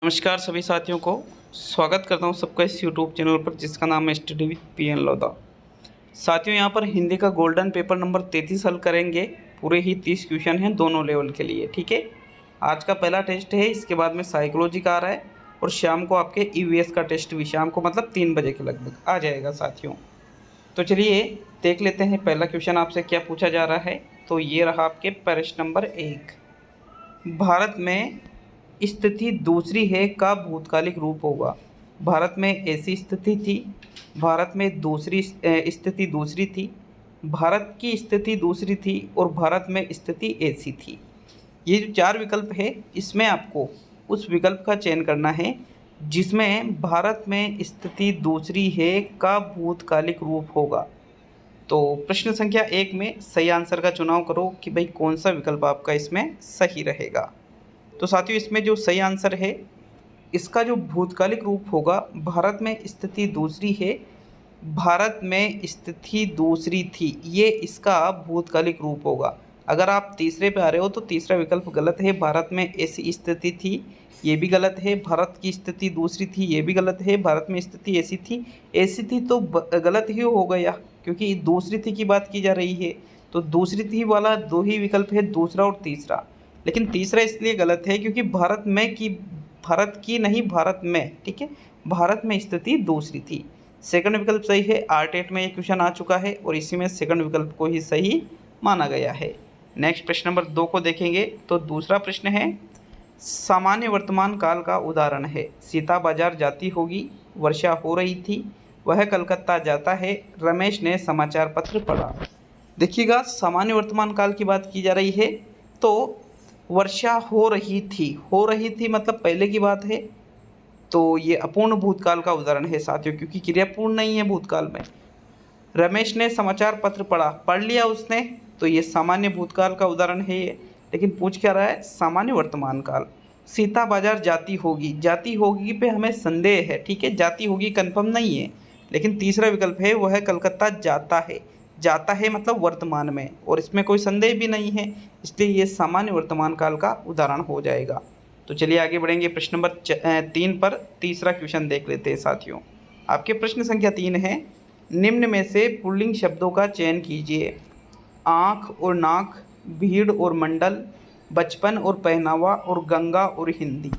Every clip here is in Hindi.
नमस्कार सभी साथियों को स्वागत करता हूं सबका इस यूट्यूब चैनल पर जिसका नाम है स्टडी विद पीएन लोधा। साथियों यहां पर हिंदी का गोल्डन पेपर नंबर 33 हल करेंगे। पूरे ही 30 क्वेश्चन हैं दोनों लेवल के लिए। ठीक है, आज का पहला टेस्ट है, इसके बाद में साइकोलॉजी का आ रहा है और शाम को आपके ईवीएस का टेस्ट भी शाम को मतलब 3 बजे के लगभग आ जाएगा साथियों। तो चलिए देख लेते हैं पहला क्वेश्चन आपसे क्या पूछा जा रहा है। तो ये रहा आपके प्रश्न नंबर 1। भारत में स्थिति दूसरी है का भूतकालिक रूप होगा। भारत में ऐसी स्थिति थी, भारत में दूसरी स्थिति दूसरी थी, भारत की स्थिति दूसरी थी और भारत में स्थिति ऐसी थी। ये जो 4 विकल्प है इसमें आपको उस विकल्प का चयन करना है जिसमें भारत में स्थिति दूसरी है का भूतकालिक रूप होगा। तो प्रश्न संख्या 1 में सही आंसर का चुनाव करो कि भाई कौन सा विकल्प आपका इसमें सही रहेगा। तो साथियों इसमें जो सही आंसर है, इसका जो भूतकालिक रूप होगा, भारत में स्थिति दूसरी है, भारत में स्थिति दूसरी थी, ये इसका भूतकालिक रूप होगा। अगर आप तीसरे पे आ रहे हो तो तीसरा विकल्प गलत है, भारत में ऐसी स्थिति थी, ये भी गलत है। भारत की स्थिति दूसरी थी, ये भी गलत है। भारत में स्थिति ऐसी थी तो गलत ही हो गया क्योंकि दूसरी थी की बात की जा रही है। तो दूसरी थी वाला 2 ही विकल्प है, दूसरा और तीसरा। लेकिन तीसरा इसलिए गलत है क्योंकि भारत की नहीं, भारत में, ठीक है, भारत में स्थिति दूसरी थी। सेकंड विकल्प सही है। आर-टेट में ये क्वेश्चन आ चुका है और इसी में सेकंड विकल्प को ही सही माना गया है। नेक्स्ट प्रश्न नंबर 2 को देखेंगे। तो दूसरा प्रश्न है, सामान्य वर्तमान काल का उदाहरण है। सीता बाजार जाती होगी, वर्षा हो रही थी, वह कलकत्ता जाता है, रमेश ने समाचार पत्र पढ़ा। देखिएगा, सामान्य वर्तमान काल की बात की जा रही है तो वर्षा हो रही थी मतलब पहले की बात है। तो ये अपूर्ण भूतकाल का उदाहरण है साथियों, क्योंकि क्रिया पूर्ण नहीं है भूतकाल में। रमेश ने समाचार पत्र पढ़ लिया उसने, तो ये सामान्य भूतकाल का उदाहरण है ये। लेकिन पूछ क्या रहा है, सामान्य वर्तमान काल। सीता बाजार जाती होगी पे हमें संदेह है, ठीक है, जाती होगी कंफर्म नहीं है। लेकिन तीसरा विकल्प है, वह कलकत्ता जाता है मतलब वर्तमान में, और इसमें कोई संदेह भी नहीं है, इसलिए ये सामान्य वर्तमान काल का उदाहरण हो जाएगा। तो चलिए आगे बढ़ेंगे प्रश्न नंबर 3 पर। तीसरा क्वेश्चन देख लेते हैं साथियों। आपके प्रश्न संख्या 3 है, निम्न में से पुल्लिंग शब्दों का चयन कीजिए। आँख और नाक, भीड़ और मंडल, बचपन और पहनावा और गंगा और हिंदी।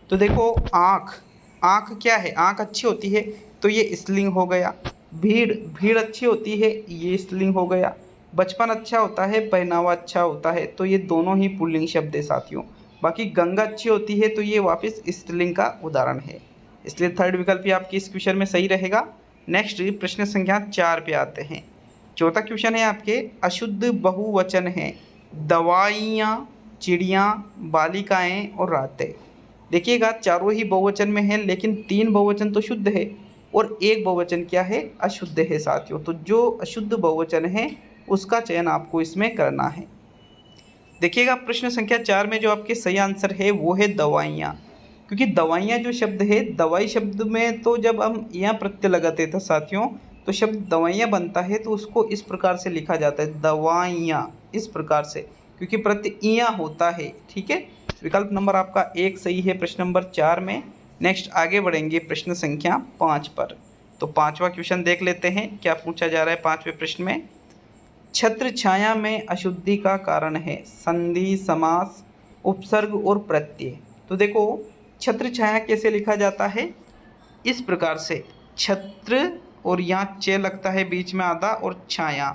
तो देखो, आँख क्या है, आँख अच्छी होती है तो ये स्त्रीलिंग हो गया। भीड़ अच्छी होती है, ये स्त्रीलिंग हो गया। बचपन अच्छा होता है, पहनावा अच्छा होता है, तो ये दोनों ही पुल्लिंग शब्द है साथियों। बाकी गंगा अच्छी होती है तो ये वापस स्त्रीलिंग का उदाहरण है, इसलिए थर्ड विकल्प ही आपकी इस क्वेश्चन में सही रहेगा। नेक्स्ट प्रश्न संख्या 4 पे आते हैं। चौथा क्वेश्चन है आपके, अशुद्ध बहुवचन है। दवाइयाँ, चिड़ियाँ, बालिकाएँ और रातें। देखिएगा, चारों ही बहुवचन में है, लेकिन 3 बहुवचन तो शुद्ध है और 1 बहुवचन क्या है, अशुद्ध है साथियों। तो जो अशुद्ध बहुवचन है उसका चयन आपको इसमें करना है। देखिएगा, प्रश्न संख्या 4 में जो आपके सही आंसर है वो है दवाइयाँ, क्योंकि दवाइयाँ जो शब्द है, दवाई शब्द में तो जब हम यहाँ प्रत्यय लगाते थे साथियों तो शब्द दवाइयाँ बनता है, तो उसको इस प्रकार से लिखा जाता है, दवाइयाँ, इस प्रकार से, क्योंकि प्रत्यय इयाँ होता है। ठीक है, विकल्प नंबर आपका 1 सही है प्रश्न नंबर 4 में। नेक्स्ट आगे बढ़ेंगे प्रश्न संख्या 5 पर। तो 5वां क्वेश्चन देख लेते हैं क्या पूछा जा रहा है 5वें प्रश्न में। छत्र छाया में अशुद्धि का कारण है। संधि, समास, उपसर्ग और प्रत्यय। तो देखो, छत्र छाया कैसे लिखा जाता है, इस प्रकार से, छत्र और यहाँ चे लगता है बीच में आधा और छाया।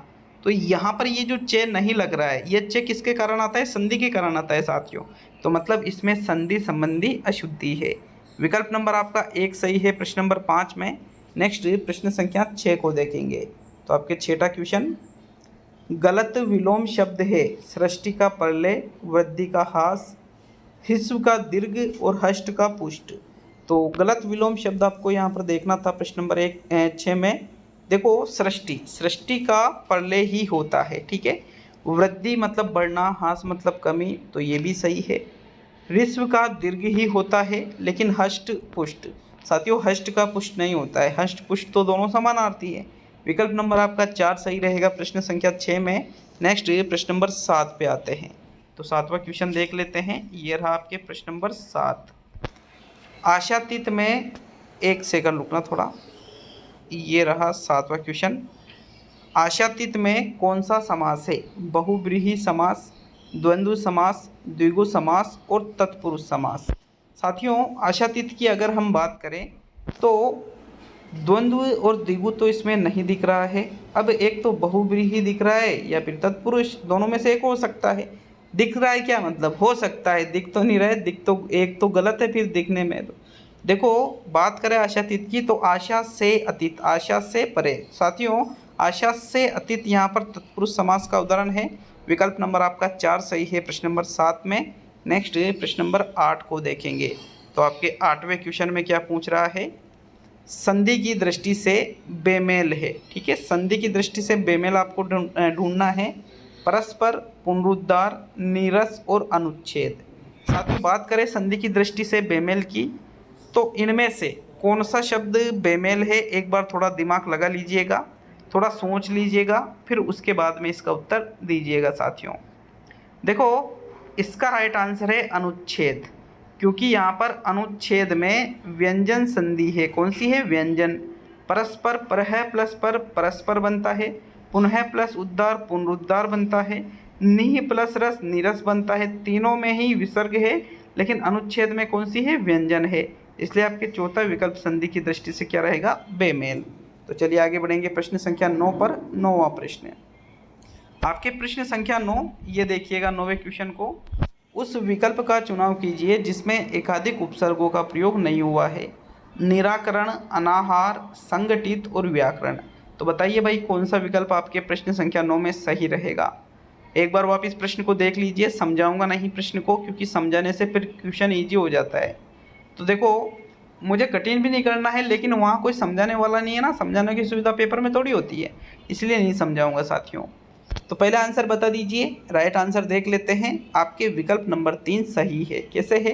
तो यहाँ पर ये जो चे नहीं लग रहा है, ये चे किसके कारण आता है, संधि के कारण आता है साथियों। तो मतलब इसमें संधि संबंधी अशुद्धि है। विकल्प नंबर आपका 1 सही है प्रश्न नंबर 5 में। नेक्स्ट प्रश्न संख्या 6 को देखेंगे। तो आपके 6वां क्वेश्चन, गलत विलोम शब्द है। सृष्टि का प्रलय, वृद्धि का हास, ह्रस्व का दीर्घ और हष्ट का पुष्ट। तो गलत विलोम शब्द आपको यहाँ पर देखना था प्रश्न नंबर 6 में। देखो, सृष्टि का प्रलय ही होता है, ठीक है। वृद्धि मतलब बढ़ना, हास मतलब कमी, तो ये भी सही है। ह्रस्व का दीर्घ ही होता है, लेकिन हष्ट पुष्ट, साथियों हष्ट का पुष्ट नहीं होता है, हष्ट पुष्ट तो दोनों समानार्थी है। विकल्प नंबर आपका 4 सही रहेगा प्रश्न संख्या 6 में। नेक्स्ट प्रश्न नंबर 7 पे आते हैं। तो 7वां क्वेश्चन देख लेते हैं। ये रहा आपके प्रश्न नंबर 7। आशातीत में, एक सेकंड रुकना थोड़ा, ये रहा 7वां क्वेश्चन। आशातीत में कौन सा समास है? बहुव्रीहि समास, द्वंद्व समास, द्विगु समास और तत्पुरुष समास। साथियों, आशातीत की अगर हम बात करें तो द्वंद्व और द्विगु तो इसमें नहीं दिख रहा है। अब एक तो बहुव्रीहि दिख रहा है या फिर तत्पुरुष, दोनों में से एक हो सकता है। दिख रहा है क्या मतलब? हो सकता है, दिख तो नहीं रहा है, दिख तो एक तो गलत है फिर दिखने में। तो देखो, बात करें आशातीत की तो आशा से अतीत, आशा से परे। साथियों, आशा से अतीत यहाँ पर तत्पुरुष समास का उदाहरण है। विकल्प नंबर आपका 4 सही है प्रश्न नंबर 7 में। नेक्स्ट प्रश्न नंबर 8 को देखेंगे तो आपके 8वें क्वेश्चन में क्या पूछ रहा है? संधि की दृष्टि से बेमेल है। ठीक है, संधि की दृष्टि से बेमेल आपको ढूंढना है। परस्पर, पुनरुद्धार, नीरस और अनुच्छेद। साथ ही बात करें संधि की दृष्टि से बेमेल की तो इनमें से कौन सा शब्द बेमेल है? एक बार थोड़ा दिमाग लगा लीजिएगा, थोड़ा सोच लीजिएगा, फिर उसके बाद में इसका उत्तर दीजिएगा। साथियों देखो, इसका राइट आंसर है अनुच्छेद, क्योंकि यहाँ पर अनुच्छेद में व्यंजन संधि है। कौन सी है? व्यंजन। परस्पर, परह प्लस पर परस्पर बनता है। पुनः प्लस उद्धार पुनरुद्धार बनता है। निह प्लस रस निरस बनता है। तीनों में ही विसर्ग है, लेकिन अनुच्छेद में कौन सी है? व्यंजन है। इसलिए आपके चौथा विकल्प संधि की दृष्टि से क्या रहेगा? बेमेल। तो चलिए आगे बढ़ेंगे प्रश्न संख्या 9 पर। 9वां प्रश्न आपके प्रश्न संख्या 9, ये देखिएगा 9वें क्वेश्चन को। उस विकल्प का चुनाव कीजिए जिसमें एकाधिक उपसर्गों का प्रयोग नहीं हुआ है। निराकरण, अनाहार, संगठित और व्याकरण। तो बताइए भाई, कौन सा विकल्प आपके प्रश्न संख्या 9 में सही रहेगा? एक बार वापस प्रश्न को देख लीजिए, समझाऊंगा नहीं प्रश्न को, क्योंकि समझाने से फिर क्वेश्चन ईजी हो जाता है। तो देखो, मुझे कठिन भी नहीं करना है, लेकिन वहाँ कोई समझाने वाला नहीं है ना, समझाने की सुविधा पेपर में थोड़ी होती है, इसलिए नहीं समझाऊंगा साथियों। तो पहला आंसर बता दीजिए, राइट आंसर देख लेते हैं। आपके विकल्प नंबर 3 सही है। कैसे है?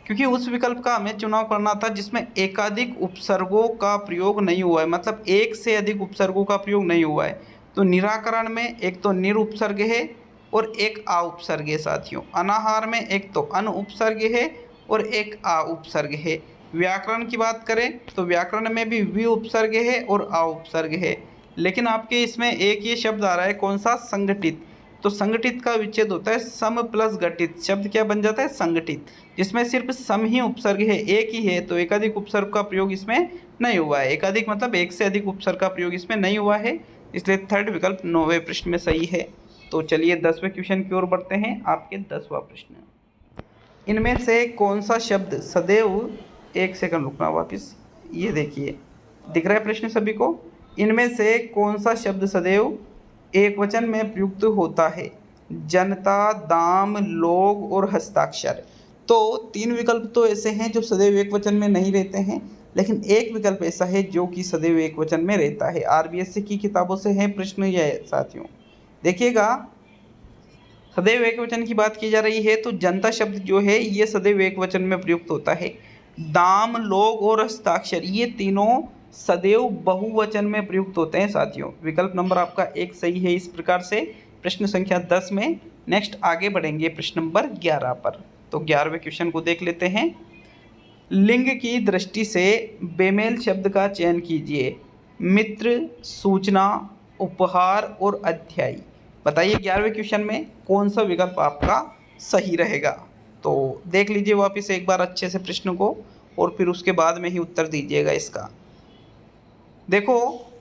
क्योंकि उस विकल्प का हमें चुनाव करना था जिसमें एकाधिक उपसर्गों का प्रयोग नहीं हुआ है, मतलब एक से अधिक उपसर्गों का प्रयोग नहीं हुआ है। तो निराकरण में एक तो निर उपसर्ग है और एक आ उपसर्ग है साथियों। अनाहार में एक तो अन उपसर्ग है और एक आ उपसर्ग है। व्याकरण की बात करें तो व्याकरण में भी वि उपसर्ग है और आ उपसर्ग है। लेकिन आपके इसमें एक ये शब्द आ रहा है, कौन सा? संगठित। तो संगठित का विच्छेद होता है सम प्लस घटित, शब्द क्या बन जाता है? संगठित, जिसमें सिर्फ सम ही उपसर्ग है, एक ही है। तो एकाधिक उपसर्ग का प्रयोग इसमें नहीं हुआ है। एकाधिक मतलब एक से अधिक उपसर्ग का प्रयोग इसमें नहीं हुआ है, इसलिए थर्ड विकल्प 9वें प्रश्न में सही है। तो चलिए 10वें क्वेश्चन की ओर बढ़ते हैं। आपके 10वां प्रश्न, इनमें से कौन सा शब्द सदैव, एक सेकंड रुकना वापिस, ये देखिए दिख रहा है प्रश्न सभी को। इनमें से कौन सा शब्द सदैव एक वचन में प्रयुक्त होता है? जनता, दाम, लोग और हस्ताक्षर। तो 3 विकल्प तो ऐसे हैं जो सदैव एक वचन में नहीं रहते हैं, लेकिन एक विकल्प ऐसा है जो कि सदैव एक वचन में रहता है। आरबीएससी की किताबों से है प्रश्न यह साथियों। देखिएगा, सदैव एक वचन की बात की जा रही है तो जनता शब्द जो है ये सदैव एक वचन में प्रयुक्त होता है। दाम, लोग और हस्ताक्षर, ये तीनों सदैव बहुवचन में प्रयुक्त होते हैं साथियों। विकल्प नंबर आपका 1 सही है इस प्रकार से प्रश्न संख्या 10 में। नेक्स्ट आगे बढ़ेंगे प्रश्न नंबर 11 पर। तो 11वें क्वेश्चन को देख लेते हैं। लिंग की दृष्टि से बेमेल शब्द का चयन कीजिए। मित्र, सूचना, उपहार और अध्यायी। बताइए 11वें क्वेश्चन में कौन सा विकल्प आपका सही रहेगा? तो देख लीजिए वापस एक बार अच्छे से प्रश्न को, और फिर उसके बाद में ही उत्तर दीजिएगा इसका। देखो,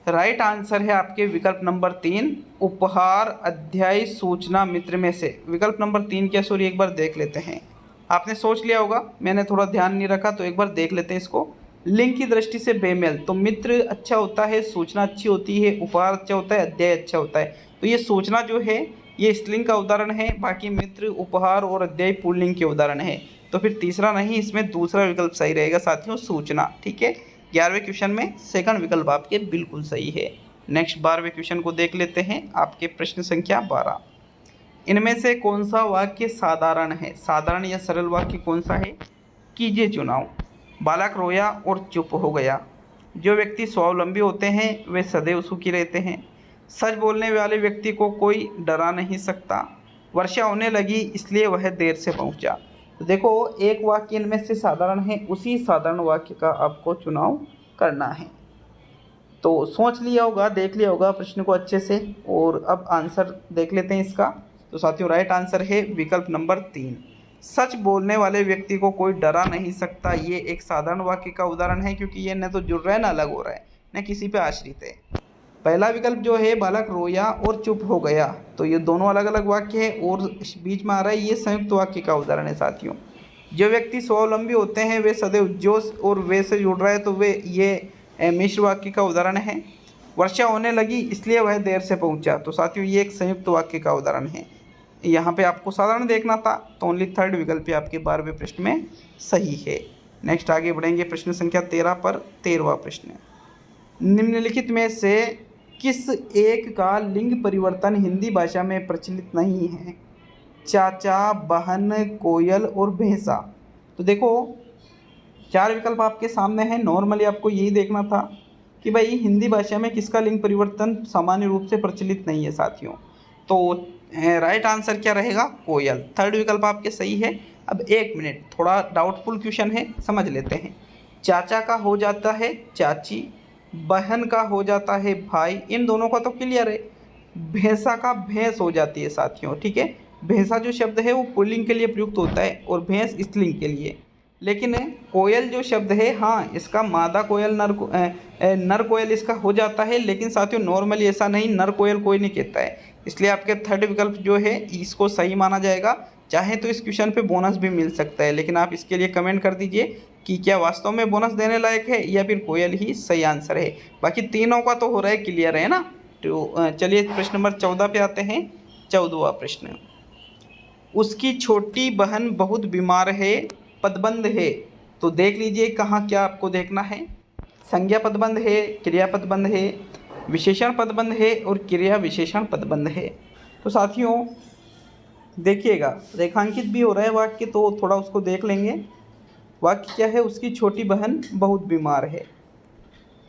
राइट आंसर है आपके विकल्प नंबर 3, उपहार, अध्याय, सूचना, मित्र में से विकल्प नंबर 3 क्या? सॉरी, एक बार देख लेते हैं। आपने सोच लिया होगा, मैंने थोड़ा ध्यान नहीं रखा, तो एक बार देख लेते हैं इसको। लिंग की दृष्टि से बेमेल, तो मित्र अच्छा होता है, सूचना अच्छी होती है, उपहार अच्छा होता है, अध्याय अच्छा होता है। तो ये सूचना जो है ये स्त्रीलिंग का उदाहरण है, बाकी मित्र, उपहार और अध्याय पुल्लिंग के उदाहरण है। तो फिर तीसरा नहीं, इसमें दूसरा विकल्प सही रहेगा साथियों, सूचना। ठीक है, 11वें क्वेश्चन में सेकंड विकल्प आपके बिल्कुल सही है। नेक्स्ट 12वें क्वेश्चन को देख लेते हैं। आपके प्रश्न संख्या 12, इनमें से कौन सा वाक्य साधारण है? साधारण या सरल वाक्य कौन सा है? कीजिए चुनाव। बालक रोया और चुप हो गया। जो व्यक्ति स्वावलंबी होते हैं वे सदैव सुखी रहते हैं। सच बोलने वाले व्यक्ति को कोई डरा नहीं सकता। वर्षा होने लगी इसलिए वह देर से पहुंचा। तो देखो एक वाक्य इनमें से साधारण है, उसी साधारण वाक्य का आपको चुनाव करना है। तो सोच लिया होगा, देख लिया होगा प्रश्न को अच्छे से, और अब आंसर देख लेते हैं इसका। तो साथियों राइट आंसर है विकल्प नंबर 3। सच बोलने वाले व्यक्ति को कोई डरा नहीं सकता। ये एक साधारण वाक्य का उदाहरण है, क्योंकि ये न तो जुड़ रहा है न अलग हो रहा है, न किसी पे आश्रित है। पहला विकल्प जो है, बालक रोया और चुप हो गया, तो ये दोनों अलग अलग वाक्य है, और बीच में आ रहा है ये संयुक्त वाक्य का उदाहरण है साथियों। जो व्यक्ति स्वावलंबी होते हैं वे सदैव जोश और वे से जुड़ रहा है, तो वे ये मिश्र वाक्य का उदाहरण है। वर्षा होने लगी इसलिए वह देर से पहुंचा, तो साथियों ये एक संयुक्त वाक्य का उदाहरण है। यहाँ पे आपको साधारण देखना था, तो ओनली थर्ड विकल्प आपके 12वें प्रश्न में सही है। नेक्स्ट आगे बढ़ेंगे प्रश्न संख्या 13 पर। 13वां प्रश्न, निम्नलिखित में से किस एक का लिंग परिवर्तन हिंदी भाषा में प्रचलित नहीं है? चाचा, बहन, कोयल और भैंसा। तो देखो 4 विकल्प आपके सामने हैं। नॉर्मली आपको यही देखना था कि भाई हिंदी भाषा में किसका लिंग परिवर्तन सामान्य रूप से प्रचलित नहीं है साथियों। तो राइट आंसर क्या रहेगा? कोयल। थर्ड विकल्प आपके सही है। अब 1 मिनट, थोड़ा डाउटफुल क्वेश्चन है, समझ लेते हैं। चाचा का हो जाता है चाची, बहन का हो जाता है भाई, इन दोनों का तो क्लियर है। भैंसा का भैंस हो जाती है साथियों, ठीक है। भैंसा जो शब्द है वो पुल्लिंग के लिए प्रयुक्त होता है और भैंस स्त्रीलिंग के लिए। लेकिन कोयल जो शब्द है, हाँ इसका मादा कोयल नर कोयल इसका हो जाता है, लेकिन साथियों नॉर्मली ऐसा नहीं, नर कोयल कोई नहीं कहता है। इसलिए आपके थर्ड विकल्प जो है इसको सही माना जाएगा। चाहे तो इस क्वेश्चन पे बोनस भी मिल सकता है, लेकिन आप इसके लिए कमेंट कर दीजिए कि क्या वास्तव में बोनस देने लायक है या फिर कोयल ही सही आंसर है। बाकी तीनों का तो हो रहा है क्लियर, है ना। तो चलिए प्रश्न नंबर 14 पे आते हैं। 14वां प्रश्न, उसकी छोटी बहन बहुत बीमार है, पदबंध है। तो देख लीजिए कहाँ क्या आपको देखना है। संज्ञा पदबंध है, क्रिया पदबंध है, विशेषण पदबंध है और क्रिया विशेषण पदबंध है। तो साथियों देखिएगा, रेखांकित भी हो रहा है वाक्य, तो थोड़ा उसको देख लेंगे। वाक्य क्या है? उसकी छोटी बहन बहुत बीमार है।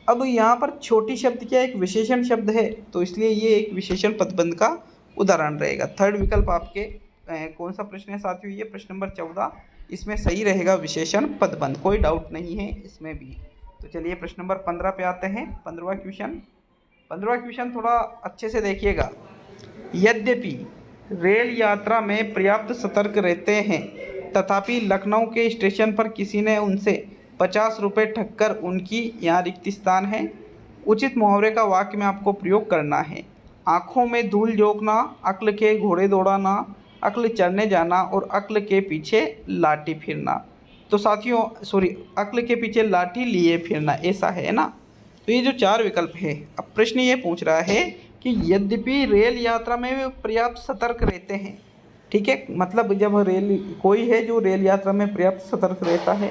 अब यहाँ पर छोटी शब्द क्या एक विशेषण शब्द है, तो इसलिए ये एक विशेषण पदबंध का उदाहरण रहेगा। थर्ड विकल्प आपके कौन सा प्रश्न है साथियों? ये प्रश्न नंबर 14, इसमें सही रहेगा विशेषण पदबंध, कोई डाउट नहीं है इसमें भी। तो चलिए प्रश्न नंबर 15 पे आते हैं। 15वां क्वेश्चन। 15वां क्वेश्चन थोड़ा अच्छे से देखिएगा। यद्यपि रेल यात्रा में पर्याप्त सतर्क रहते हैं, तथापि लखनऊ के स्टेशन पर किसी ने उनसे 50 रुपये ठगकर उनकी यहाँ रिक्त स्थान है। उचित मुहावरे का वाक्य में आपको प्रयोग करना है। आँखों में धूल झोंकना, अक्ल के घोड़े दौड़ाना, अक्ल चढ़ने जाना और अक्ल के पीछे लाठी फिरना। तो साथियों अक्ल के पीछे लाठी लिए फिरना, ऐसा है ना। तो ये जो 4 विकल्प है, अब प्रश्न ये पूछ रहा है कि यद्यपि रेल यात्रा में वे पर्याप्त सतर्क रहते हैं, ठीक है, मतलब जब कोई है जो रेल यात्रा में पर्याप्त सतर्क रहता है,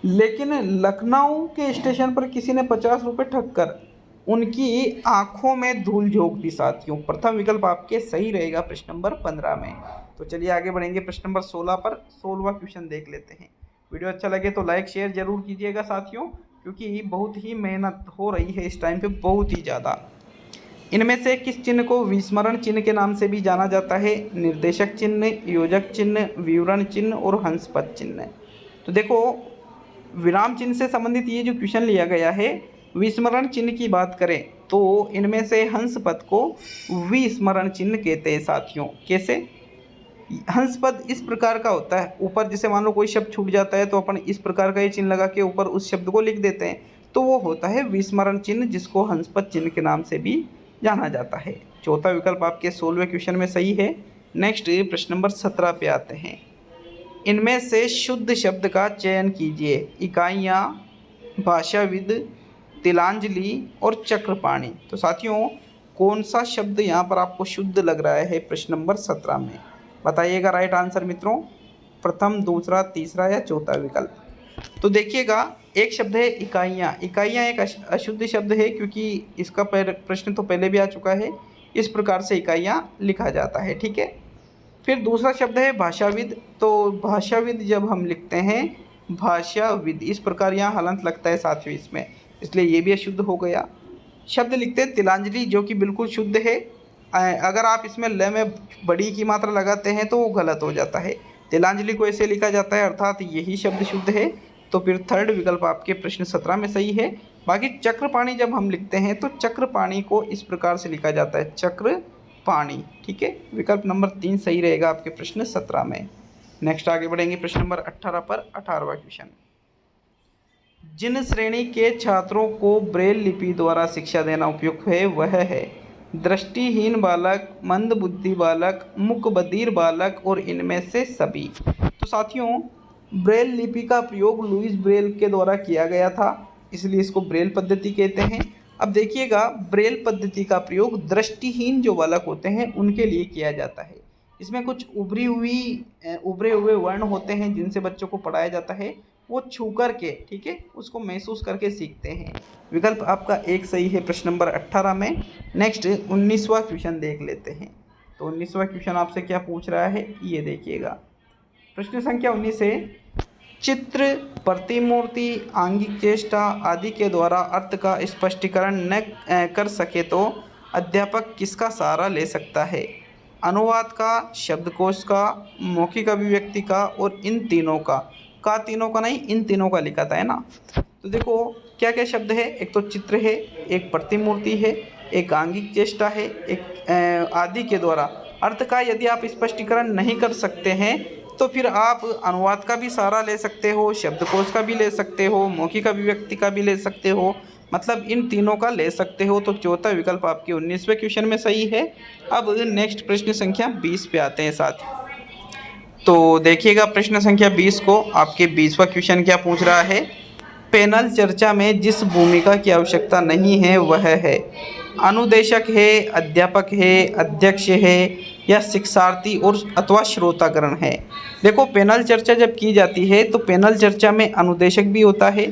लेकिन लखनऊ के स्टेशन पर किसी ने 50 रुपये ठगकर उनकी आंखों में धूल झोंक दी साथियों। प्रथम विकल्प आपके सही रहेगा प्रश्न नंबर 15 में। तो चलिए आगे बढ़ेंगे प्रश्न नंबर 16 पर। 16वां क्वेश्चन देख लेते हैं। वीडियो अच्छा लगे तो लाइक शेयर जरूर कीजिएगा साथियों, क्योंकि बहुत ही मेहनत हो रही है इस टाइम पे, बहुत ही ज़्यादा। इनमें से किस चिन्ह को विस्मरण चिन्ह के नाम से भी जाना जाता है? निर्देशक चिन्ह, योजक चिन्ह, विवरण चिन्ह और हंसपद चिन्ह। तो देखो विराम चिन्ह से संबंधित ये जो क्वेश्चन लिया गया है, विस्मरण चिन्ह की बात करें तो इनमें से हंस पद को विस्मरण चिन्ह कहते हैं साथियों। कैसे? हंस पद इस प्रकार का होता है, ऊपर जैसे मान लो कोई शब्द छूट जाता है तो अपन इस प्रकार का ये चिन्ह लगा के ऊपर उस शब्द को लिख देते हैं, तो वो होता है विस्मरण चिन्ह, जिसको हंसपद चिन्ह के नाम से भी जाना जाता है। चौथा विकल्प आपके 16वें क्वेश्चन में सही है। नेक्स्ट प्रश्न नंबर 17 पे आते हैं। इनमें से शुद्ध शब्द का चयन कीजिए। इकाइयाँ, भाषाविद, तिलांजलि और चक्रपाणी। तो साथियों कौन सा शब्द यहाँ पर आपको शुद्ध लग रहा है प्रश्न नंबर 17 में? बताइएगा राइट आंसर मित्रों, प्रथम, दूसरा, तीसरा या चौथा विकल्प। तो देखिएगा एक शब्द है इकाइयाँ। इकाइयाँ एक अशुद्ध शब्द है, क्योंकि इसका प्रश्न तो पहले भी आ चुका है। इस प्रकार से इकाइयाँ लिखा जाता है, ठीक है। फिर दूसरा शब्द है भाषाविद। तो भाषाविद जब हम लिखते हैं भाषाविद, इस प्रकार यहाँ हलंत लगता है साथियों इसमें, इसलिए ये भी अशुद्ध हो गया। शब्द लिखते हैं तिलांजलि, जो कि बिल्कुल शुद्ध है। अगर आप इसमें ल में बड़ी की मात्रा लगाते हैं तो वो गलत हो जाता है। तिलांजलि को ऐसे लिखा जाता है अर्थात यही शब्द शुद्ध है। तो फिर थर्ड विकल्प आपके प्रश्न 17 में सही है। बाकी चक्रपाणी जब हम लिखते हैं तो चक्रपाणी को इस प्रकार से लिखा जाता है, चक्रपाणी। ठीक है, विकल्प नंबर 3 सही रहेगा आपके प्रश्न 17 में। नेक्स्ट आगे बढ़ेंगे प्रश्न नंबर 18 पर। 18वां क्वेश्चन, जिन श्रेणी के छात्रों को ब्रेल लिपि द्वारा शिक्षा देना उपयुक्त है वह है दृष्टिहीन बालक, मंदबुद्धि बालक, मूकबधिर बालक और इनमें से सभी। तो साथियों, ब्रेल लिपि का प्रयोग लुईस ब्रेल के द्वारा किया गया था, इसलिए इसको ब्रेल पद्धति कहते हैं। अब देखिएगा, ब्रेल पद्धति का प्रयोग दृष्टिहीन जो बालक होते हैं उनके लिए किया जाता है। इसमें कुछ उभरे हुए वर्ण होते हैं जिनसे बच्चों को पढ़ाया जाता है, वो छू कर के, ठीक है, उसको महसूस करके सीखते हैं। विकल्प आपका एक सही है प्रश्न नंबर 18 में। नेक्स्ट 19वां क्वेश्चन देख लेते हैं। तो 19वां क्वेश्चन आपसे क्या पूछ रहा है, ये देखिएगा। प्रश्न संख्या 19 है, चित्र, प्रतिमूर्ति, आंगिक चेष्टा आदि के द्वारा अर्थ का स्पष्टीकरण न कर सके तो अध्यापक किसका सहारा ले सकता है? अनुवाद का, शब्दकोश का, मौखिक अभिव्यक्ति का और इन तीनों का तीनों का नहीं, इन तीनों का लिखा था, है ना। तो देखो क्या क्या शब्द है, एक तो चित्र है, एक प्रतिमूर्ति है, एक आंगिक चेष्टा है, एक आदि के द्वारा अर्थ का यदि आप स्पष्टीकरण नहीं कर सकते हैं तो फिर आप अनुवाद का भी सहारा ले सकते हो, शब्दकोश का भी ले सकते हो, मौखिक अभिव्यक्ति का भी ले सकते हो, मतलब इन तीनों का ले सकते हो। तो चौथा विकल्प आपके 19वें क्वेश्चन में सही है। अब नेक्स्ट प्रश्न संख्या 20 पे आते हैं साथ। तो देखिएगा प्रश्न संख्या 20 को, आपके 20वां क्वेश्चन क्या पूछ रहा है, पैनल चर्चा में जिस भूमिका की आवश्यकता नहीं है वह है अनुदेशक है, अध्यापक है, अध्यक्ष है या शिक्षार्थी और अथवा श्रोतागण है। देखो, पैनल चर्चा जब की जाती है तो पैनल चर्चा में अनुदेशक भी होता है,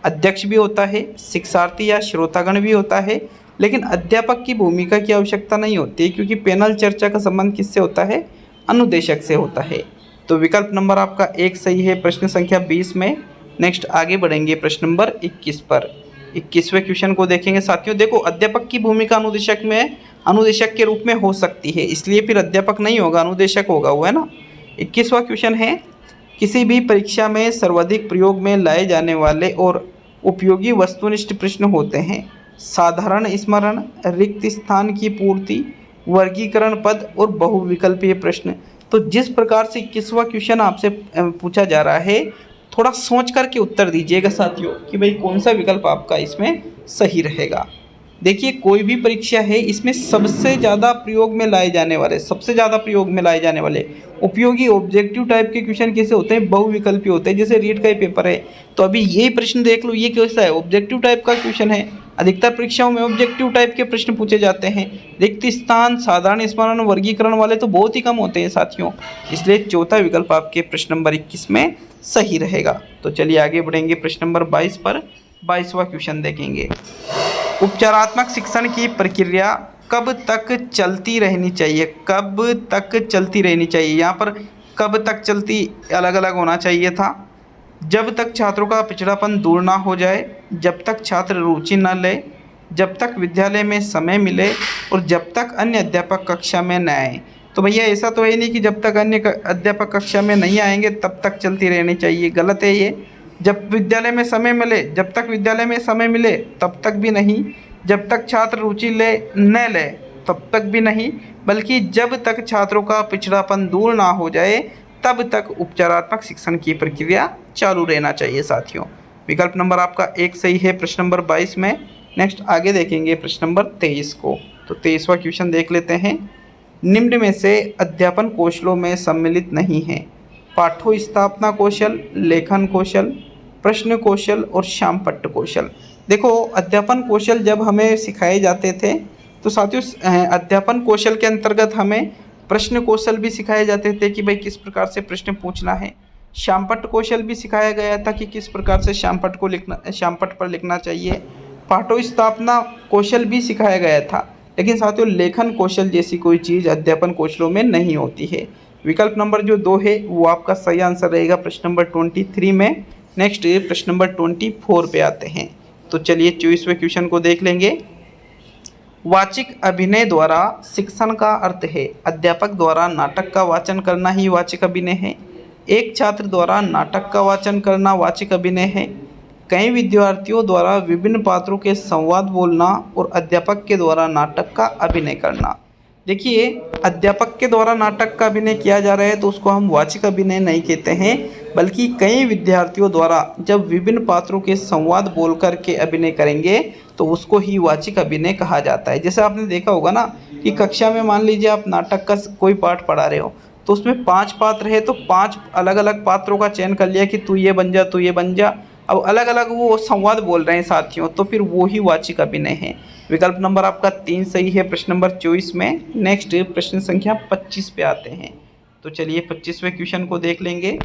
अध्यक्ष भी होता है, शिक्षार्थी या श्रोतागण भी होता है, लेकिन अध्यापक की भूमिका की आवश्यकता नहीं होती, क्योंकि पैनल चर्चा का संबंध किससे होता है, अनुदेशक से होता है। तो विकल्प नंबर आपका एक सही है प्रश्न संख्या 20 में। नेक्स्ट आगे बढ़ेंगे प्रश्न नंबर 21 पर। 21वें क्वेश्चन को देखेंगे साथियों। देखो, अध्यापक की भूमिका अनुदेशक के रूप में हो सकती है, इसलिए फिर अध्यापक नहीं होगा, अनुदेशक होगा वो, है ना। 21वां क्वेश्चन है, किसी भी परीक्षा में सर्वाधिक प्रयोग में लाए जाने वाले और उपयोगी वस्तुनिष्ठ प्रश्न होते हैं साधारण स्मरण, रिक्त स्थान की पूर्ति, वर्गीकरण पद और बहुविकल्पीय प्रश्न। तो जिस प्रकार से 21वां क्वेश्चन आपसे पूछा जा रहा है, थोड़ा सोच करके उत्तर दीजिएगा साथियों कि भाई कौन सा विकल्प आपका इसमें सही रहेगा। देखिए, कोई भी परीक्षा है, इसमें सबसे ज़्यादा प्रयोग में लाए जाने वाले उपयोगी ऑब्जेक्टिव टाइप के क्वेश्चन कैसे होते हैं, बहुविकल्पी होते हैं। जैसे रीट का ही पेपर है, तो अभी ये प्रश्न देख लो, ये कैसा है, ऑब्जेक्टिव टाइप का क्वेश्चन है। अधिकतर परीक्षाओं में ऑब्जेक्टिव टाइप के प्रश्न पूछे जाते हैं। रिक्त स्थान, साधारण स्मरण, वर्गीकरण वाले तो बहुत ही कम होते हैं साथियों, इसलिए चौथा विकल्प आपके प्रश्न नंबर 21 में सही रहेगा। तो चलिए आगे बढ़ेंगे प्रश्न नंबर 22 पर। 22वां क्वेश्चन देखेंगे, उपचारात्मक शिक्षण की प्रक्रिया कब तक चलती रहनी चाहिए? कब तक चलती रहनी चाहिए, यहाँ पर कब तक चलती अलग अलग होना चाहिए था। जब तक छात्रों का पिछड़ापन दूर ना हो जाए, जब तक छात्र रुचि न ले, जब तक विद्यालय में समय मिले और जब तक अन्य अध्यापक कक्षा में न आए। तो भैया ऐसा तो है नहीं कि जब तक अन्य अध्यापक कक्षा में नहीं आएंगे तब तक चलती रहनी चाहिए, गलत है ये। जब विद्यालय में समय मिले, जब तक विद्यालय में समय मिले तब तक भी नहीं, जब तक छात्र रुचि न ले तब तक भी नहीं, बल्कि जब तक छात्रों का पिछड़ापन दूर ना हो जाए तब तक उपचारात्मक शिक्षण की प्रक्रिया चालू रहना चाहिए साथियों। विकल्प नंबर आपका एक सही है प्रश्न नंबर 22 में। नेक्स्ट आगे देखेंगे प्रश्न नंबर 23 को। तो 23वां क्वेश्चन देख लेते हैं, निम्न में से अध्यापन कौशलों में सम्मिलित नहीं है पाठ्य स्थापना कौशल, लेखन कौशल, प्रश्न कौशल और श्यामपट्ट कौशल। देखो, अध्यापन कौशल जब हमें सिखाए जाते थे तो साथियों अध्यापन कौशल के अंतर्गत हमें प्रश्न कौशल भी सिखाए जाते थे कि भाई किस प्रकार से प्रश्न पूछना है। श्यामपट्ट कौशल भी सिखाया गया था कि किस प्रकार से श्यामपट्ट पर लिखना चाहिए। पाठ्य स्थापना कौशल भी सिखाया गया था, लेकिन साथियों लेखन कौशल जैसी कोई चीज़ अध्यापन कौशलों में नहीं होती है। विकल्प नंबर जो 2 है वो आपका सही आंसर रहेगा प्रश्न नंबर 23 में। नेक्स्ट प्रश्न नंबर 24 पे आते हैं। तो चलिए 24वें क्वेश्चन को देख लेंगे। वाचिक अभिनय द्वारा शिक्षण का अर्थ है अध्यापक द्वारा नाटक का वाचन करना ही वाचिक अभिनय है। एक छात्र द्वारा नाटक का वाचन करना वाचिक अभिनय है। कई विद्यार्थियों द्वारा विभिन्न पात्रों के संवाद बोलना और अध्यापक के द्वारा नाटक का अभिनय करना। देखिए, अध्यापक के द्वारा नाटक का अभिनय किया जा रहा है तो उसको हम वाचिक अभिनय नहीं कहते हैं, बल्कि कई विद्यार्थियों द्वारा जब विभिन्न पात्रों के संवाद बोल कर के अभिनय करेंगे तो उसको ही वाचिक अभिनय कहा जाता है। जैसे आपने देखा होगा ना कि कक्षा में मान लीजिए आप नाटक का कोई पाठ पढ़ा रहे हो, तो उसमें 5 पात्र है तो 5 अलग अलग पात्रों का चयन कर लिया कि तू ये बन जा, तू ये बन जा। अब अलग अलग वो संवाद बोल रहे हैं साथियों, तो फिर वो ही वाचिक अभिनय है। विकल्प नंबर आपका 3 सही है प्रश्न नंबर 24 में। नेक्स्ट प्रश्न संख्या 25 पे आते हैं। तो चलिए 25वें क्वेश्चन को देख लेंगे।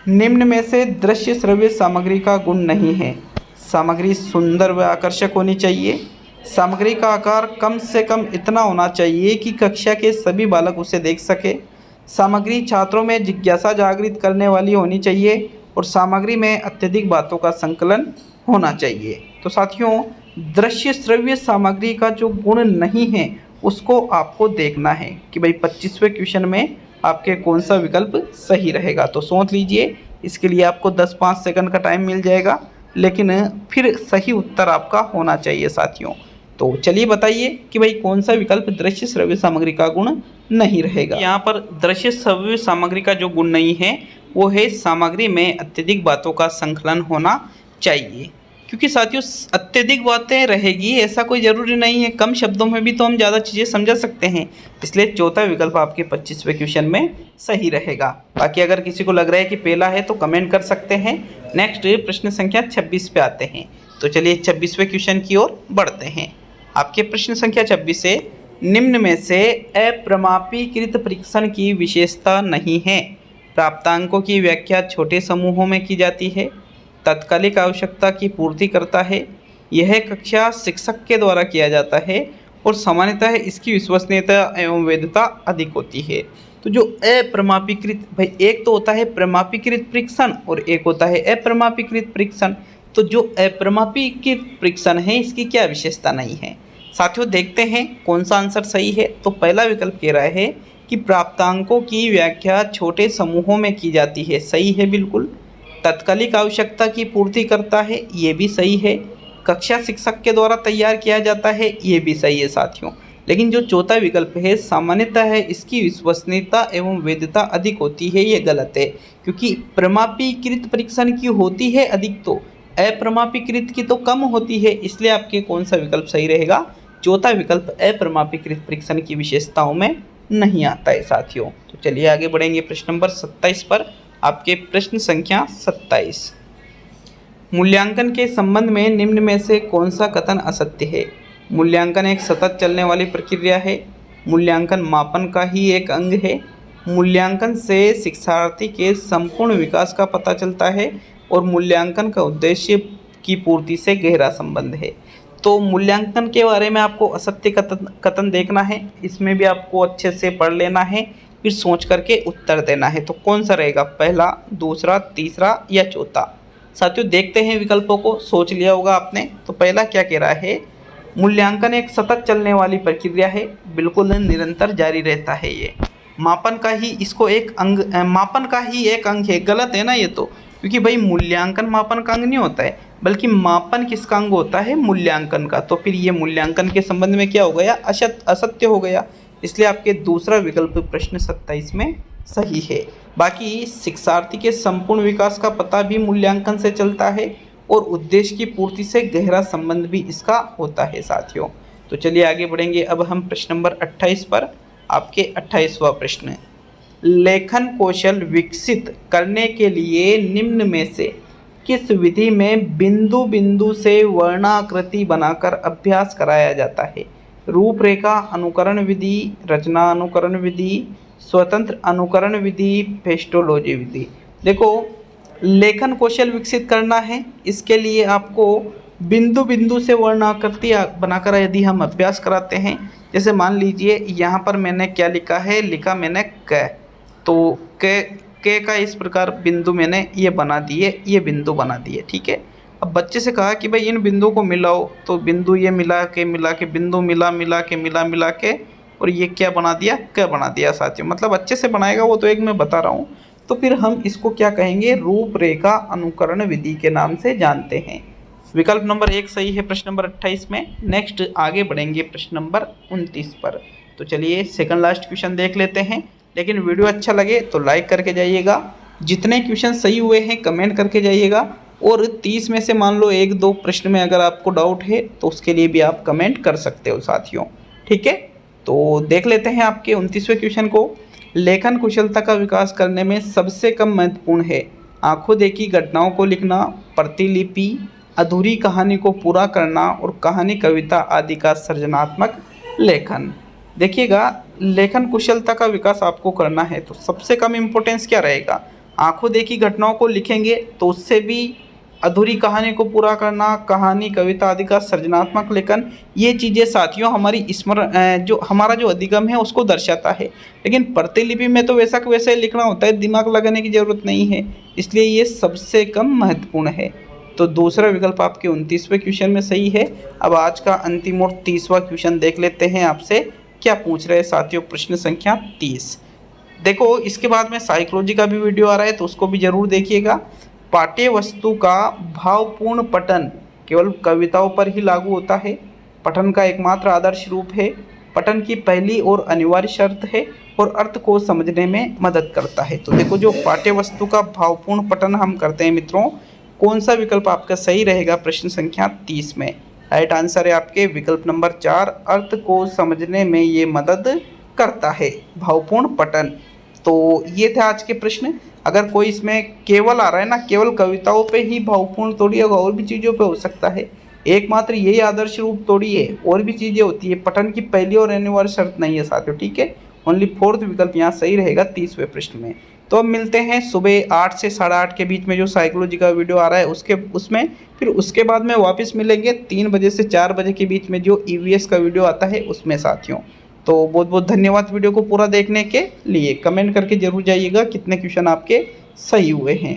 निम्न में से दृश्य श्रव्य सामग्री का गुण नहीं है। सामग्री सुंदर व आकर्षक होनी चाहिए। सामग्री का आकार कम से कम इतना होना चाहिए कि कक्षा के सभी बालक उसे देख सके। सामग्री छात्रों में जिज्ञासा जागृत करने वाली होनी चाहिए और सामग्री में अत्यधिक बातों का संकलन होना चाहिए। तो साथियों, दृश्य श्रव्य सामग्री का जो गुण नहीं है उसको आपको देखना है कि भाई 25वें क्वेश्चन में आपके कौन सा विकल्प सही रहेगा। तो सोच लीजिए, इसके लिए आपको 10-5 सेकंड का टाइम मिल जाएगा, लेकिन फिर सही उत्तर आपका होना चाहिए साथियों। तो चलिए बताइए कि भाई कौन सा विकल्प दृश्य श्रव्य सामग्री का गुण नहीं रहेगा। यहाँ पर दृश्य श्रव्य सामग्री का जो गुण नहीं है वो है सामग्री में अत्यधिक बातों का संकलन होना चाहिए। क्योंकि साथियों, अत्यधिक बातें रहेगी ऐसा कोई ज़रूरी नहीं है, कम शब्दों में भी तो हम ज़्यादा चीज़ें समझा सकते हैं। इसलिए चौथा विकल्प आपके 25वें क्वेश्चन में सही रहेगा। बाकी अगर किसी को लग रहा है कि पहला है तो कमेंट कर सकते हैं। नेक्स्ट प्रश्न संख्या 26 पे आते हैं। तो चलिए 26वें क्वेश्चन की ओर बढ़ते हैं। आपके प्रश्न संख्या 26 है, निम्न में से अप्रमापीकृत परीक्षण की विशेषता नहीं है। प्राप्तांकों की व्याख्या छोटे समूहों में की जाती है। तात्कालिक आवश्यकता की पूर्ति करता है। यह कक्षा शिक्षक के द्वारा किया जाता है और सामान्यतः इसकी विश्वसनीयता एवं वैधता अधिक होती है। तो जो अप्रमापीकृत, भाई एक तो होता है प्रमापीकृत परीक्षण और एक होता है अप्रमापीकृत परीक्षण। तो जो अप्रमापीकृत परीक्षण है इसकी क्या विशेषता नहीं है साथियों, देखते हैं कौन सा आंसर सही है। तो पहला विकल्प कह रहा है कि प्राप्तांकों की व्याख्या छोटे समूहों में की जाती है, सही है बिल्कुल। तात्कालिक आवश्यकता की पूर्ति करता है, ये भी सही है। कक्षा शिक्षक के द्वारा तैयार किया जाता है, ये भी सही है साथियों। लेकिन जो चौथा विकल्प है सामान्यतः है इसकी विश्वसनीयता एवं वैधता अधिक होती है, ये गलत है। क्योंकि प्रमापीकृत परीक्षण की होती है अधिक तो अप्रमापीकृत की तो कम होती है। इसलिए आपके कौन सा विकल्प सही रहेगा? चौथा विकल्प अप्रमापीकृत परीक्षण की विशेषताओं में नहीं आता है साथियों। तो चलिए आगे बढ़ेंगे प्रश्न नंबर 27 पर। आपके प्रश्न संख्या 27, मूल्यांकन के संबंध में निम्न में से कौन सा कथन असत्य है? मूल्यांकन एक सतत चलने वाली प्रक्रिया है। मूल्यांकन मापन का ही एक अंग है। मूल्यांकन से शिक्षार्थी के संपूर्ण विकास का पता चलता है और मूल्यांकन का उद्देश्य की पूर्ति से गहरा संबंध है। तो मूल्यांकन के बारे में आपको असत्य कथन देखना है, इसमें भी आपको अच्छे से पढ़ लेना है, फिर सोच करके उत्तर देना है। तो कौन सा रहेगा, पहला, दूसरा, तीसरा या चौथा? साथियों देखते हैं विकल्पों को, सोच लिया होगा आपने। तो पहला क्या कह रहा है, मूल्यांकन एक सतत चलने वाली प्रक्रिया है, बिल्कुल निरंतर जारी रहता है। ये मापन का ही इसको एक अंग, मापन का ही एक अंग है, गलत है ना ये तो। क्योंकि भाई मूल्यांकन मापन का अंग नहीं होता है, बल्कि मापन किसका अंग होता है, मूल्यांकन का। तो फिर ये मूल्यांकन के संबंध में क्या हो गया, असत्य हो गया। इसलिए आपके दूसरा विकल्प प्रश्न 27 में सही है। बाकी शिक्षार्थी के संपूर्ण विकास का पता भी मूल्यांकन से चलता है और उद्देश्य की पूर्ति से गहरा संबंध भी इसका होता है साथियों। तो चलिए आगे बढ़ेंगे अब हम प्रश्न नंबर 28 पर। आपके 28वां प्रश्न, लेखन कौशल विकसित करने के लिए निम्न में से किस विधि में बिंदु बिंदु से वर्णाकृति बनाकर अभ्यास कराया जाता है? रूपरेखा अनुकरण विधि, रचना अनुकरण विधि, स्वतंत्र अनुकरण विधि, पेस्टोलॉजी विधि। देखो, लेखन कौशल विकसित करना है, इसके लिए आपको बिंदु बिंदु से वर्णाकृति बनाकर यदि हम अभ्यास कराते हैं, जैसे मान लीजिए यहाँ पर मैंने क्या लिखा है, लिखा मैंने क, तो के का इस प्रकार बिंदु मैंने ये बना दिए, ये बिंदु बना दिए, ठीक है। अब बच्चे से कहा कि भाई इन बिंदुओं को मिलाओ, तो बिंदु ये मिला के बिंदु मिला के और ये क्या बना दिया, क्या बना दिया साथियों। मतलब अच्छे से बनाएगा वो तो एक मैं बता रहा हूँ। तो फिर हम इसको क्या कहेंगे, रूपरेखा अनुकरण विधि के नाम से जानते हैं। विकल्प नंबर 1 सही है प्रश्न नंबर 28 में। नेक्स्ट आगे बढ़ेंगे प्रश्न नंबर 29 पर। तो चलिए सेकंड लास्ट क्वेश्चन देख लेते हैं, लेकिन वीडियो अच्छा लगे तो लाइक करके जाइएगा। जितने क्वेश्चन सही हुए हैं कमेंट करके जाइएगा, और 30 में से मान लो 1-2 प्रश्न में अगर आपको डाउट है तो उसके लिए भी आप कमेंट कर सकते हो साथियों, ठीक है। तो देख लेते हैं आपके 29वें क्वेश्चन को। लेखन कुशलता का विकास करने में सबसे कम महत्वपूर्ण है आंखों देखी घटनाओं को लिखना, प्रतिलिपि, अधूरी कहानी को पूरा करना और कहानी, कविता आदि का सृजनात्मक लेखन। देखिएगा, लेखन कुशलता का विकास आपको करना है तो सबसे कम इम्पोर्टेंस क्या रहेगा, आंखों देखी घटनाओं को लिखेंगे तो उससे भी अधूरी कहानी को पूरा करना, कहानी, कविता आदि का सृजनात्मक लेखन, ये चीज़ें साथियों हमारी जो हमारा जो अधिगम है उसको दर्शाता है। लेकिन प्रतिलिपि में तो वैसा का वैसा ही लिखना होता है, दिमाग लगाने की ज़रूरत नहीं है, इसलिए ये सबसे कम महत्वपूर्ण है। तो दूसरा विकल्प आपके 29वें क्वेश्चन में सही है। अब आज का अंतिम और 30वां क्वेश्चन देख लेते हैं, आपसे क्या पूछ रहे हैं साथियों। प्रश्न संख्या 30। देखो, इसके बाद में साइकोलॉजी का भी वीडियो आ रहा है तो उसको भी जरूर देखिएगा। पाठ्य वस्तु का भावपूर्ण पठन केवल कविताओं पर ही लागू होता है, पठन का एकमात्र आदर्श रूप है, पठन की पहली और अनिवार्य शर्त है और अर्थ को समझने में मदद करता है। तो देखो, जो पाठ्य वस्तु का भावपूर्ण पठन हम करते हैं मित्रों, कौन सा विकल्प आपका सही रहेगा प्रश्न संख्या 30 में। राइट आंसर है आपके विकल्प नंबर 4, अर्थ को समझने में ये मदद करता है भावपूर्ण पठन। तो ये थे आज के प्रश्न। अगर कोई इसमें केवल आ रहा है ना, केवल कविताओं पे ही भावपूर्ण थोड़ी होगा, और भी चीज़ों पे हो सकता है, एकमात्र यही आदर्श रूप थोड़ी है, और भी चीज़ें होती है, पठन की पहली और अनिवार्य शर्त नहीं है साथियों, ठीक है। ओनली 4th विकल्प यहाँ सही रहेगा 30वें प्रश्न में। तो अब मिलते हैं सुबह 8 से 8:30 के बीच में जो साइकोलॉजी का वीडियो आ रहा है उसमें फिर उसके बाद में वापस मिलेंगे 3 बजे से 4 बजे के बीच में जो EVS का वीडियो आता है उसमें साथियों। तो बहुत बहुत धन्यवाद वीडियो को पूरा देखने के लिए। कमेंट करके जरूर जाइएगा कितने क्वेश्चन आपके सही हुए हैं।